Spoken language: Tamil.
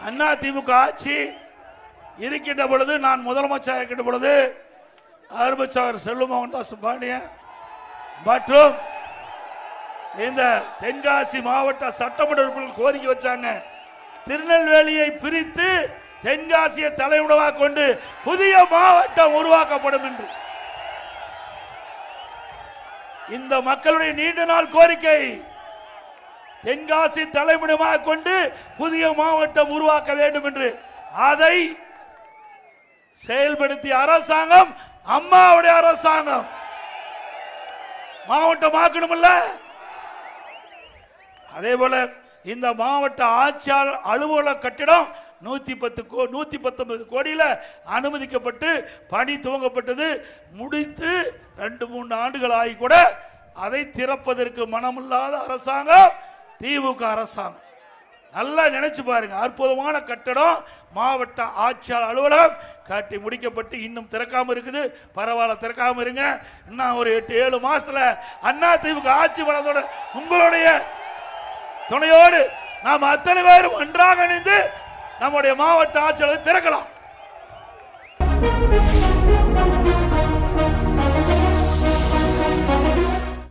அண்ணா திமுக ஆட்சி இருக்கின்ற பொழுது, நான் முதலமைச்சர் இருக்கின்ற பொழுது அருமைச்சர் செல்வமோகன் தாஸ் பாண்டியன் மற்றும் இந்த தென்காசி மாவட்ட சட்டமன்ற உறுப்பினர்கள் கோரிக்கை வச்சாங்க. திருநெல்வேலியை பிரித்து தென்காசியை தலைமுடமாக கொண்டு புதிய மாவட்டம் உருவாக்கப்படும் என்று. இந்த மக்களுடைய நீண்ட நாள் கோரிக்கை. தென்காசி தலைமுடமாக கொண்டு புதிய மாவட்டம் உருவாக்க வேண்டும் என்று. அதை செயல்படுத்திய அரசாங்கம் அம்மாவுடைய அரசாங்கம். மாவட்டம் ஆக்கணும்ல. அதே போல இந்த மாவட்ட ஆட்சியாளர் அலுவலக கட்டிடம் 119 கோடியில அனுமதிக்கப்பட்டு பணி துவங்கப்பட்டது. முடித்து 2-3 ஆண்டுகள் ஆகி கூட அதை திறப்பதற்கு மனமில்லாத அரசாங்கம் திமுக அரசாங்கம். நல்லா நினைச்சு பாருங்க. அற்புதமான கட்டடம், மாவட்ட ஆட்சியாளர் அலுவலகம் கட்டி முடிக்கப்பட்டு இன்னும் திறக்காம இருக்குது. பரவாயில்ல, திறக்காம இருங்க. இன்னும் ஒரு 8-7 மாசத்துல அண்ணா திமுக ஆட்சி பலத்தோட உங்களுடைய துணையோடு நாம் அத்தனை பேரும் ஒன்றாக இணைந்து நம்முடைய மாவட்ட ஆட்சியாளரை திறக்கலாம்.